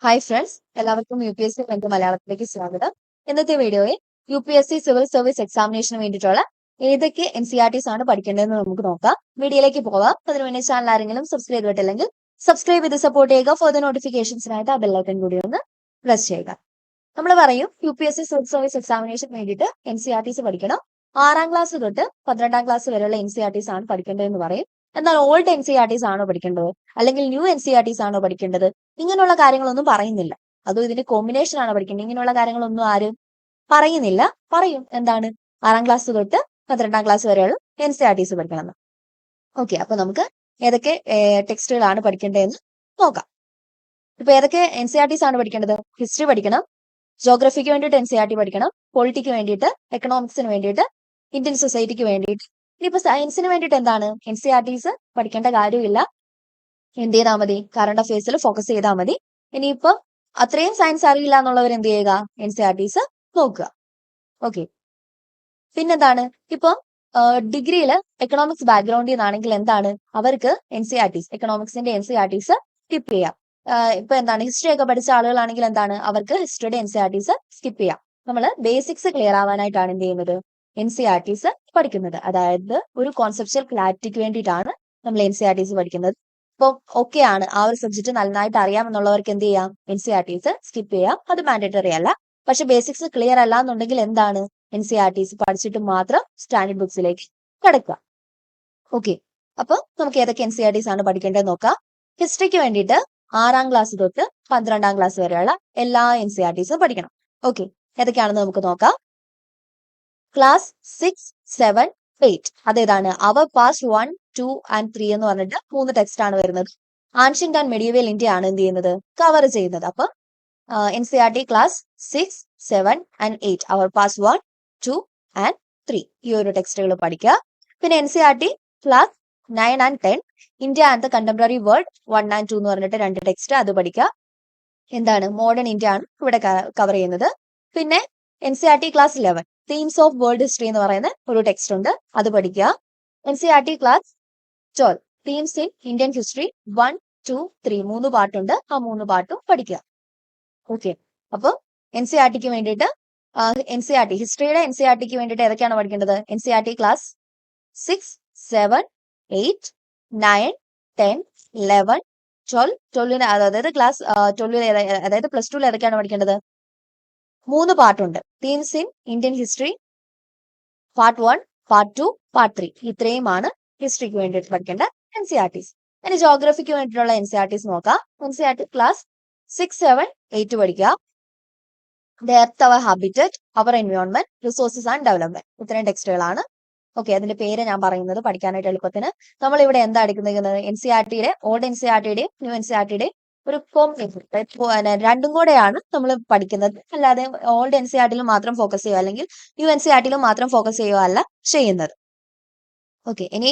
Hi friends, എല്ലാവർക്കും UPSC എന്റെ മലയാളത്തിലേക്ക് സ്വാഗതം. ഇന്നത്തെ വീഡിയോയിൽ UPSC സിവിൽ സർവീസ് എക്സാമിനേഷന് വേണ്ടിയിട്ടുള്ള ഏതൊക്കെ NCERTs ആണ് പഠിക്കേണ്ടതെന്ന് നമുക്ക് നോക്കാം. വീഡിയോയിലേക്ക് പോവാം. അതിന് മുന്നേ ചാനൽ ആരെങ്കിലും സബ്സ്ക്രൈബ് ചെയ്തിട്ടില്ലെങ്കിൽ സബ്സ്ക്രൈബ് ചെയ്ത് സപ്പോർട്ട് ചെയ്യുക. ഫോർ നോട്ടിഫിക്കേഷൻസിനായിട്ട് ആ ബെല്ലൈക്കൺ കൂടി ഒന്ന് പ്രസ് ചെയ്യുക. നമ്മൾ പറയും UPSC സിവിൽ സർവീസ് എക്സാമിനേഷന് വേണ്ടിയിട്ട് NCERTs പഠിക്കണം. 6ാം ക്ലാസ് തൊട്ട് 12ാം ക്ലാസ് വരെയുള്ള NCERTs ആണ് പഠിക്കേണ്ടതെന്ന് പറയും. എന്നാൽ ഓൾഡ് NCERTs ആണോ പഠിക്കേണ്ടത്, അല്ലെങ്കിൽ ന്യൂ NCERTs ആണോ പഠിക്കേണ്ടത്, ഇങ്ങനെയുള്ള കാര്യങ്ങളൊന്നും പറയുന്നില്ല. അതും ഇതിന്റെ കോമ്പിനേഷൻ ആണ് പഠിക്കേണ്ടത്. ഇങ്ങനെയുള്ള കാര്യങ്ങളൊന്നും ആരും പറയുന്നില്ല. പറയും എന്താണ് 6ാം ക്ലാസ് തൊട്ട് 12ാം ക്ലാസ് വരെയുള്ള NCERTs പഠിക്കണം. ഓക്കെ, അപ്പൊ നമുക്ക് ഏതൊക്കെ ടെക്സ്റ്റുകളാണ് പഠിക്കേണ്ടതെന്ന് നോക്കാം. ഇപ്പൊ ഏതൊക്കെ NCERTs ആണ് പഠിക്കേണ്ടത്? ഹിസ്റ്ററി പഠിക്കണം, ജോഗ്രഫിക്ക് വേണ്ടിയിട്ട് NCERT പഠിക്കണം, പൊളിറ്റിക്ക് വേണ്ടിയിട്ട്, എക്കണോമിക്സിന് വേണ്ടിയിട്ട്, ഇന്ത്യൻ സൊസൈറ്റിക്ക് വേണ്ടിയിട്ട്. ഇനിയിപ്പോ സയൻസിന് വേണ്ടിയിട്ട് എന്താണ് NCERTs പഠിക്കേണ്ട കാര്യമില്ല. എന്ത് ചെയ്താൽ മതി? കറണ്ട് അഫയേഴ്സിൽ ഫോക്കസ് ചെയ്താൽ മതി. ഇനിയിപ്പോ അത്രയും സയൻസ് അറിയില്ല എന്നുള്ളവർ എന്ത് ചെയ്യുക? NCERTs നോക്കുക. ഓക്കെ, പിന്നെന്താണ്? ഇപ്പൊ ഡിഗ്രിയിൽ എക്കണോമിക്സ് ബാക്ക്ഗ്രൗണ്ടിൽ നിന്നാണെങ്കിൽ എന്താണ് അവർക്ക് എക്കണോമിക്സിന്റെ NCERTs സ്കിപ്പ് ചെയ്യാം. ഇപ്പൊ എന്താണ് ഹിസ്റ്ററി ഒക്കെ പഠിച്ച ആളുകളാണെങ്കിൽ എന്താണ് അവർക്ക് ഹിസ്റ്ററിയുടെ NCERTs സ്കിപ്പ് ചെയ്യാം. നമ്മൾ ബേസിക്സ് ക്ലിയർ ആവാനായിട്ടാണ് എന്ത് ചെയ്യുന്നത്? NCERTs പഠിക്കുന്നത്. അതായത് ഒരു കോൺസെപ്ച്വൽ ക്ലാരിറ്റിക്ക് വേണ്ടിയിട്ടാണ് നമ്മൾ NCERTs പഠിക്കുന്നത്. ഇപ്പൊ ഓക്കെ ആണ്, ആ ഒരു സബ്ജക്ട് നന്നായിട്ട് അറിയാമെന്നുള്ളവർക്ക് എന്ത് ചെയ്യാം? NCERTs സ്കിപ്പ് ചെയ്യാം. അത് മാൻഡേറ്ററി അല്ല. പക്ഷെ ബേസിക്സ് ക്ലിയർ അല്ല എന്നുണ്ടെങ്കിൽ എന്താണ് NCERTs പഠിച്ചിട്ട് മാത്രം സ്റ്റാൻഡേർഡ് ബുക്സിലേക്ക് കിടക്കുക. ഓക്കെ, അപ്പൊ നമുക്ക് ഏതൊക്കെ NCERTs ആണ് പഠിക്കേണ്ടത് നോക്കാം. ഹിസ്റ്ററിക്ക് വേണ്ടിയിട്ട് 6ാം ക്ലാസ് തൊട്ട് 12ാം ക്ലാസ് വരെയുള്ള എല്ലാ NCERTs പഠിക്കണം. ഓക്കെ, ഏതൊക്കെയാണെന്ന് നമുക്ക് നോക്കാം. ക്ലാസ് 6, 7, 8 അതേതാണ്? അവർ പാസ്റ്റ് 1, 2 and 3 എന്ന് പറഞ്ഞിട്ട് 3 ടെക്സ്റ്റ് ആണ് വരുന്നത്. ആൻഷ്യന്റ് ആൻഡ് മെഡീവൽ ഇന്ത്യ ആണ് എന്ത് ചെയ്യുന്നത്? കവർ ചെയ്യുന്നത്. അപ്പൊ NCERT class 6, 7 and 8 our past 1, 2 and 3 ഈ ഒരു ടെക്സ്റ്റുകൾ പഠിക്കുക. പിന്നെ NCERT class 9 and 10 India and the contemporary world 1 and 2 എന്ന് പറഞ്ഞിട്ട് 2 ടെക്സ്റ്റ്, അത് പഠിക്കുക. എന്താണ്? മോഡേൺ ഇന്ത്യ ആണ് ഇവിടെ കവർ ചെയ്യുന്നത്. പിന്നെ NCERT class 11 themes of world history എന്ന് പറയുന്ന ഒരു ടെക്സ്റ്റ് ഉണ്ട്, അത് പഠിക്കുക. NCERT class 12 themes in Indian history 1, 2, 3 3 പാട്ടുണ്ട്, ആ 3 പാട്ടും പഠിക്കുക. ഓക്കെ, അപ്പൊ NCERTക്ക് വേണ്ടിയിട്ട് ഹിസ്റ്ററിയുടെ NCERTക്ക് വേണ്ടിയിട്ട് ഏതൊക്കെയാണ് പഠിക്കേണ്ടത്? NCERT ക്ലാസ് 6, 7, 8, 9, 10, 11, 12 അതായത് ക്ലാസ് 12 അതായത് പ്ലസ് 2 ഏതൊക്കെയാണ് പഠിക്കേണ്ടത്? 3 പാർട്ടുണ്ട്. Themes in Indian history part 1, part 2, part 3 ഇത്രയുമാണ് ഹിസ്റ്ററിക്ക് വേണ്ടിയിട്ട് പഠിക്കേണ്ട NCERTs. ഇനി ജോഗ്രഫിക്ക് വേണ്ടിയിട്ടുള്ള NCERTs നോക്കാം. NCERT ക്ലാസ് 6, 7, 8 പഠിക്കുക. The earth our habitat, our environment, resources and development ഇത്രയും ടെക്സ്റ്റുകളാണ്. ഓക്കെ, അതിന്റെ പേര് ഞാൻ പറയുന്നത് പഠിക്കാനായിട്ട് എളുപ്പത്തിന്. നമ്മൾ ഇവിടെ എന്താ എടുക്കുന്നത്? NCERTയുടെ ഓൾഡ് NCERTയുടെയും ന്യൂ NCERTയുടെയും ഒരു രണ്ടും കൂടെയാണ് നമ്മൾ പഠിക്കുന്നത്. അല്ലാതെ ഓൾഡ് NCERTയിലും മാത്രം ഫോക്കസ് ചെയ്യുക അല്ലെങ്കിൽ ന്യൂ NCERTയിലും മാത്രം ഫോക്കസ് ചെയ്യുക അല്ല ചെയ്യുന്നത്. ഓക്കെ, ഇനി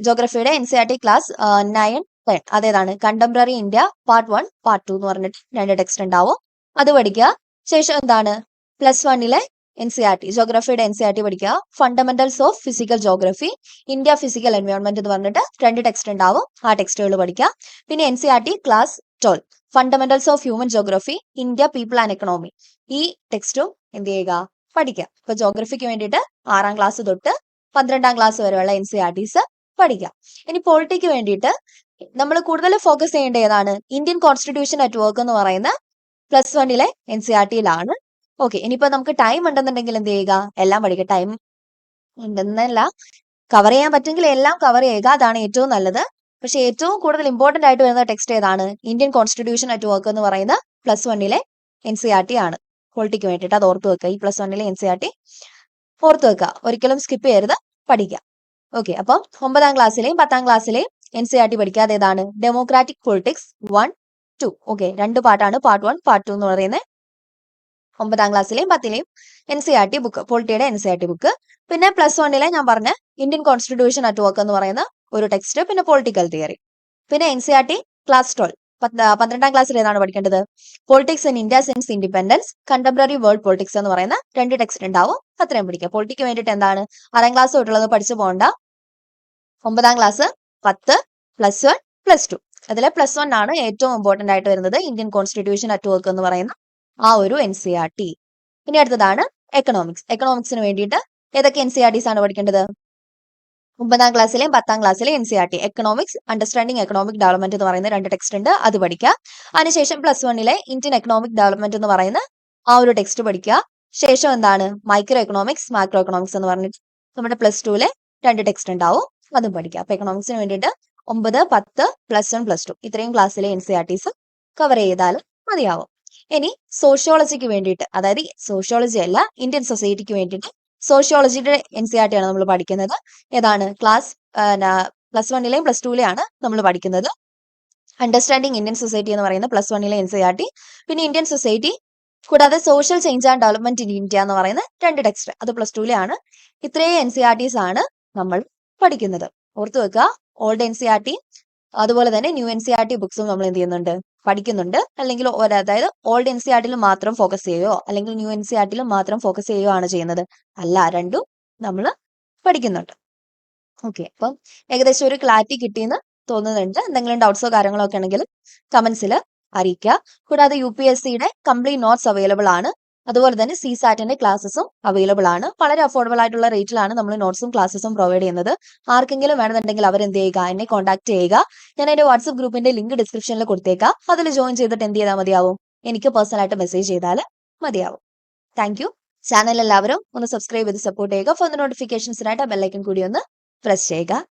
ജോഗ്രഫിയുടെ NCERT ക്ലാസ് 9, 10 അതേതാണ്? കണ്ടംപററി ഇന്ത്യ പാർട്ട് 1, പാർട്ട് 2 എന്ന് പറഞ്ഞിട്ട് 2 ടെക്സ്റ്റ് ഉണ്ടാവും, അത് പഠിക്കുക. ശേഷം എന്താണ്? പ്ലസ് 1ലെ NCERT ജോഗ്രഫിയുടെ NCERT പഠിക്കുക. Fundamentals of physical geography, India physical environment എന്ന് പറഞ്ഞിട്ട് 2 ടെക്സ്റ്റ് ഉണ്ടാവും, ആ ടെക്സ്റ്റുകൾ പഠിക്കുക. പിന്നെ NCERT class 12 fundamentals of human geography, India people and economy ഈ ടെക്സ്റ്റും എന്ത് ചെയ്യുക? പഠിക്കുക. ഇപ്പൊ ജോഗ്രഫിക്ക് വേണ്ടിയിട്ട് 6ാം ക്ലാസ് തൊട്ട് 12ാം ക്ലാസ് വരെയുള്ള NCERTs പഠിക്കുക. ഇനി പൊളിറ്റിക്ക് വേണ്ടിയിട്ട് നമ്മൾ കൂടുതൽ ഫോക്കസ് ചെയ്യേണ്ട ഏതാണ്? ഇന്ത്യൻ കോൺസ്റ്റിറ്റ്യൂഷൻ അറ്റ് വർക്ക് എന്ന് പറയുന്ന പ്ലസ് 1ലെ NCERTയിലാണ്. ഓക്കെ, ഇനിയിപ്പോ നമുക്ക് ടൈം ഉണ്ടെന്നുണ്ടെങ്കിൽ എന്ത് ചെയ്യുക? എല്ലാം പഠിക്കുക. ടൈം ഉണ്ടെന്നല്ല, കവർ ചെയ്യാൻ പറ്റുമെങ്കിൽ എല്ലാം കവർ ചെയ്യുക, അതാണ് ഏറ്റവും നല്ലത്. പക്ഷെ ഏറ്റവും കൂടുതൽ ഇമ്പോർട്ടന്റ് ആയിട്ട് വരുന്ന ടെക്സ്റ്റ് ഏതാണ്? ഇന്ത്യൻ കോൺസ്റ്റിറ്റ്യൂഷൻ അറ്റ് വർക്ക് എന്ന് പറയുന്ന പ്ലസ് 1ലെ NCERT ആണ്. പൊളിറ്റിക്ക് വേണ്ടിയിട്ട് അത് ഓർത്ത് വെക്കുക. ഈ പ്ലസ് 1ലെ NCERT ഓർത്ത് വെക്കുക, ഒരിക്കലും സ്കിപ്പ് ചെയ്യരുത്, പഠിക്കുക. ഓക്കെ, അപ്പം 9ാം ക്ലാസ്സിലെയും 10ാം ക്ലാസ്സിലെയും NCERT പഠിക്കുക. അതേതാണ്? Democratic politics 1, 2. ഓക്കെ, 2 പാർട്ടാണ്, പാർട്ട് 1, പാർട്ട് 2 എന്ന് പറയുന്നത്. 9ാം ക്ലാസ്സിലെയും 10ലെയും NCERT ബുക്ക്, പൊളിറ്റിയുടെ NCERT ബുക്ക്. പിന്നെ പ്ലസ് 1ലെ ഞാൻ പറഞ്ഞ ഇന്ത്യൻ കോൺസ്റ്റിറ്റ്യൂഷൻ അറ്റ് വർക്ക് എന്ന് പറയുന്ന ഒരു ടെക്സ്റ്റ്, പിന്നെ പൊളിറ്റിക്കൽ തിയറി. പിന്നെ NCERT ക്ലാസ് 12 12ാം ക്ലാസ്സിൽ ഏതാണ് പഠിക്കേണ്ടത്? Politics in India since independence, contemporary world politics എന്ന് പറയുന്ന 2 ടെക്സ്റ്റ് ഉണ്ടാവും, അത്രയും പഠിക്കുക. പൊളിറ്റിക്ക് വേണ്ടിയിട്ട് എന്താണ്? 6ാം ക്ലാസ് തൊട്ടുള്ളത് പഠിച്ചു പോകണ്ട. 9ാം ക്ലാസ്, 10, പ്ലസ് 1, പ്ലസ് 2 അതിലെ +1 ആണ് ഏറ്റവും ഇമ്പോർട്ടന്റ് ആയിട്ട് വരുന്നത് ഇന്ത്യൻ കോൺസ്റ്റിറ്റ്യൂഷൻ അറ്റ് വർക്ക് എന്ന് പറയുന്ന ആ ഒരു NCERT. ഇനി അടുത്തതാണ് എക്കണോമിക്സ്. എക്കണോമിക്സിന് വേണ്ടിയിട്ട് ഏതൊക്കെ NCERTs ആണ് പഠിക്കേണ്ടത്? 9ാം ക്ലാസ്സിലെയും 10ാം ക്ലാസ്സിലെയും NCERT economics understanding economic development എന്ന് പറയുന്ന 2 ടെക്സ്റ്റ് ഉണ്ട്, അത് പഠിക്കുക. അതിനുശേഷം +1ലെ ഇന്ത്യൻ എക്കണോമിക് ഡെവലപ്മെന്റ് എന്ന് പറയുന്ന ആ ഒരു ടെക്സ്റ്റ് പഠിക്കുക. ശേഷം എന്താണ് മൈക്രോ എക്കണോമിക്സ് മാക്രോ എക്കണോമിക്സ് എന്ന് പറഞ്ഞിട്ട് നമ്മുടെ +2ലെ 2 ടെക്സ്റ്റ് ഉണ്ടാവും, അതും പഠിക്കുക. അപ്പൊ എക്കണോമിക്സിന് വേണ്ടിയിട്ട് 9, 10, +1, +2 ഇത്രയും ക്ലാസ്സിലെ NCERTs കവർ ചെയ്താൽ മതിയാവും. ഇനി സോഷ്യോളജിക്ക് വേണ്ടിയിട്ട്, അതായത് സോഷ്യോളജി അല്ല ഇന്ത്യൻ സൊസൈറ്റിക്ക് വേണ്ടിയിട്ട് സോഷ്യോളജിയുടെ NCERT ആണ് നമ്മൾ പഠിക്കുന്നത്. ഏതാണ് ക്ലാസ് +1ലെയും +2ലെയാണ് നമ്മൾ പഠിക്കുന്നത്. അണ്ടർസ്റ്റാൻഡിംഗ് ഇന്ത്യൻ സൊസൈറ്റി എന്ന് പറയുന്ന +1ലെ NCERT, പിന്നെ ഇന്ത്യൻ സൊസൈറ്റി കൂടാതെ social change and development in India എന്ന് പറയുന്ന 2 ടെക്സ്റ്റ്, അത് +2ലെ ആണ്. ഇത്രയും NCERTs ആണ് നമ്മൾ പഠിക്കുന്നത്. ഓർത്തു വെക്കുക, ഓൾഡ് NCERT അതുപോലെ തന്നെ ന്യൂ NCERT ബുക്സും നമ്മൾ എന്ത് ചെയ്യുന്നുണ്ട്, പഠിക്കുന്നുണ്ട്. അല്ലെങ്കിൽ അതായത് ഓൾഡ് NCERTൽ മാത്രം ഫോക്കസ് ചെയ്യുകയോ അല്ലെങ്കിൽ ന്യൂ NCERTൽ മാത്രം ഫോക്കസ് ചെയ്യുകയോ ആണ് ചെയ്യുന്നത്. അല്ല, രണ്ടും നമ്മൾ പഠിക്കുന്നുണ്ട്. ഓക്കെ, അപ്പം ഏകദേശം ഒരു ക്ലാരിറ്റി കിട്ടിയെന്ന് തോന്നുന്നുണ്ട്. എന്തെങ്കിലും ഡൗട്ട്സോ കാര്യങ്ങളോ ഒക്കെ ഉണ്ടെങ്കിൽ കമന്റ്സിൽ അറിയിക്കുക. കൂടാതെ UPSCയുടെ കംപ്ലീറ്റ് നോട്ട്സ് അവൈലബിൾ ആണ്. അതുപോലെ തന്നെ CSATന്റെ ക്ലാസ്സസും അവൈലബിൾ ആണ്. വളരെ അഫോർഡബിൾ ആയിട്ടുള്ള റേറ്റിലാണ് നമ്മൾ നോട്ട്സും ക്ലാസ്സസും പ്രൊവൈഡ് ചെയ്യുന്നത്. ആർക്കെങ്കിലും വേണമെന്നുണ്ടെങ്കിൽ അവരെന്ത് ചെയ്യുക, എന്നെ കോൺടാക്ട് ചെയ്യുക. ഞാൻ എന്റെ വാട്സ്ആപ്പ് ഗ്രൂപ്പിന്റെ ലിങ്ക് ഡിസ്ക്രിപ്ഷനിൽ കൊടുത്തേക്കാം. അതിൽ ജോയിൻ ചെയ്തിട്ട് എന്ത് ചെയ്താൽ മതിയാവും, എനിക്ക് പേഴ്സണലായിട്ട് മെസ്സേജ് ചെയ്താൽ മതിയാവും. Thank you. ചാനൽ എല്ലാവരും ഒന്ന് സബ്സ്ക്രൈബ് ചെയ്ത് സപ്പോർട്ട് ചെയ്യുക. ഫോർ നോട്ടിഫിക്കേഷൻസിനായിട്ട് ആ ബെല്ലൈക്കൺ കൂടി ഒന്ന് പ്രസ് ചെയ്യുക.